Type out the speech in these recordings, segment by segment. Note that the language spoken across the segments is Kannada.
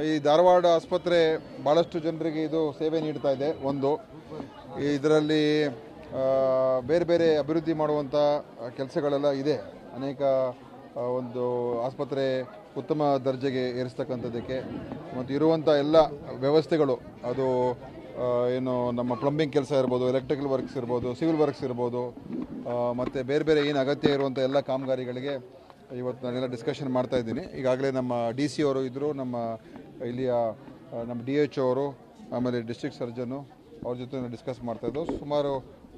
ಈ ಧಾರವಾಡ ಆಸ್ಪತ್ರೆ ಭಾಳಷ್ಟು ಜನರಿಗೆ ಇದು ಸೇವೆ ನೀಡ್ತಾ ಇದೆ. ಒಂದು ಇದರಲ್ಲಿ ಬೇರೆ ಬೇರೆ ಅಭಿವೃದ್ಧಿ ಮಾಡುವಂಥ ಕೆಲಸಗಳೆಲ್ಲ ಇದೆ. ಅನೇಕ ಒಂದು ಆಸ್ಪತ್ರೆ ಉತ್ತಮ ದರ್ಜೆಗೆ ಏರಿಸ್ತಕ್ಕಂಥದ್ದಕ್ಕೆ ಮತ್ತು ಇರುವಂಥ ಎಲ್ಲ ವ್ಯವಸ್ಥೆಗಳು, ಅದು ಏನು ನಮ್ಮ ಪ್ಲಂಬಿಂಗ್ ಕೆಲಸ ಇರ್ಬೋದು, ಎಲೆಕ್ಟ್ರಿಕಲ್ ವರ್ಕ್ಸ್ ಇರ್ಬೋದು, ಸಿವಿಲ್ ವರ್ಕ್ಸ್ ಇರ್ಬೋದು, ಮತ್ತು ಬೇರೆ ಬೇರೆ ಏನು ಅಗತ್ಯ ಇರುವಂಥ ಎಲ್ಲ ಕಾಮಗಾರಿಗಳಿಗೆ ಇವತ್ತು ನಾನೆಲ್ಲ ಡಿಸ್ಕಷನ್ ಮಾಡ್ತಾ ಇದ್ದೀನಿ. ಈಗಾಗಲೇ ನಮ್ಮ ಡಿ ಸಿ ಅವರು ಇದ್ದರು, ನಮ್ಮ ಇಲ್ಲಿಯ ನಮ್ಮ DH ಅವರು, ಆಮೇಲೆ ಡಿಸ್ಟ್ರಿಕ್ಟ್ ಸರ್ಜನ್ನು ಅವ್ರ ಜೊತೆ ಡಿಸ್ಕಸ್ ಮಾಡ್ತಾಯಿದ್ದು. ಸುಮಾರು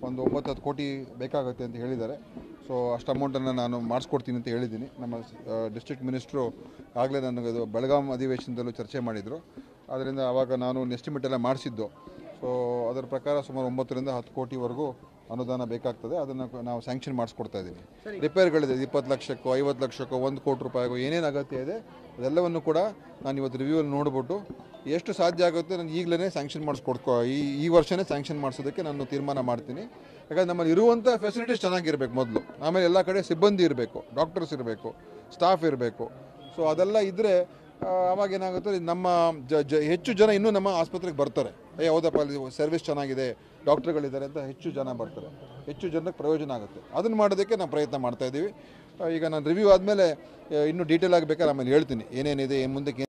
ಒಂದು 9-10 ಕೋಟಿ ಬೇಕಾಗುತ್ತೆ ಅಂತ ಹೇಳಿದ್ದಾರೆ. ಸೊ ಅಷ್ಟು ಅಮೌಂಟನ್ನು ನಾನು ಮಾಡಿಸ್ಕೊಡ್ತೀನಿ ಅಂತ ಹೇಳಿದ್ದೀನಿ. ನಮ್ಮ ಡಿಸ್ಟ್ರಿಕ್ಟ್ ಮಿನಿಸ್ಟ್ರು ಆಗಲೇ ನನಗೆ ಅದು ಬೆಳಗಾಂ ಅಧಿವೇಶನದಲ್ಲೂ ಚರ್ಚೆ ಮಾಡಿದರು. ಆದ್ದರಿಂದ ಆವಾಗ ನಾನು ಎಸ್ಟಿಮೇಟ್ ಎಲ್ಲ ಮಾಡಿಸಿದ್ದು. ಸೊ ಅದರ ಪ್ರಕಾರ ಸುಮಾರು 9ರಿಂದ 10 ಕೋಟಿವರೆಗೂ ಅನುದಾನ ಬೇಕಾಗ್ತದೆ. ಅದನ್ನು ನಾವು ಸ್ಯಾಂಕ್ಷನ್ ಮಾಡಿಸ್ಕೊಡ್ತಾ ಇದ್ದೀವಿ. ರಿಪೇರ್ಗಳಿದೆ, 20 ಲಕ್ಷಕ್ಕೋ 50 ಲಕ್ಷಕ್ಕೋ 1 ಕೋಟಿ ರೂಪಾಯಿಗೋ ಏನೇನು ಅಗತ್ಯ ಇದೆ ಅದೆಲ್ಲವನ್ನು ಕೂಡ ನಾನು ಇವತ್ತು ರಿವ್ಯೂವಲ್ಲಿ ನೋಡಿಬಿಟ್ಟು ಎಷ್ಟು ಸಾಧ್ಯ ಆಗುತ್ತೆ ನಾನು ಈಗಲೇ ಸ್ಯಾಂಕ್ಷನ್ ಈ ವರ್ಷವೇ ಸ್ಯಾಂಕ್ಷನ್ ಮಾಡಿಸೋದಕ್ಕೆ ನಾನು ತೀರ್ಮಾನ ಮಾಡ್ತೀನಿ. ಯಾಕಂದರೆ ನಮ್ಮಲ್ಲಿ ಇರುವಂಥ ಫೆಸಿಲಿಟೀಸ್ ಚೆನ್ನಾಗಿರಬೇಕು ಮೊದಲು, ಆಮೇಲೆ ಎಲ್ಲ ಕಡೆ ಸಿಬ್ಬಂದಿ ಇರಬೇಕು, ಡಾಕ್ಟರ್ಸ್ ಇರಬೇಕು, ಸ್ಟಾಫ್ ಇರಬೇಕು. ಸೊ ಅದೆಲ್ಲ ಇದ್ದರೆ ಆವಾಗ ಏನಾಗುತ್ತೆ, ನಮ್ಮ ಹೆಚ್ಚು ಜನ ಇನ್ನೂ ನಮ್ಮ ಆಸ್ಪತ್ರೆಗೆ ಬರ್ತಾರೆ. ಹೌದಪ್ಪ ಅಲ್ಲಿ ಸರ್ವಿಸ್ ಚೆನ್ನಾಗಿದೆ, ಡಾಕ್ಟ್ರುಗಳಿದ್ದಾರೆ ಅಂತ ಹೆಚ್ಚು ಜನ ಬರ್ತಾರೆ, ಹೆಚ್ಚು ಜನಕ್ಕೆ ಪ್ರಯೋಜನ ಆಗುತ್ತೆ. ಅದನ್ನು ಮಾಡೋದಕ್ಕೆ ನಾವು ಪ್ರಯತ್ನ ಮಾಡ್ತಾಯಿದ್ದೀವಿ. ಈಗ ನಾನು ರಿವ್ಯೂ ಆದಮೇಲೆ ಇನ್ನೂ ಡೀಟೇಲ್ ಆಗಿ ಬೇಕಾದ್ರೆ ಆಮೇಲೆ ಹೇಳ್ತೀನಿ ಏನೇನಿದೆ, ಮುಂದಕ್ಕೆ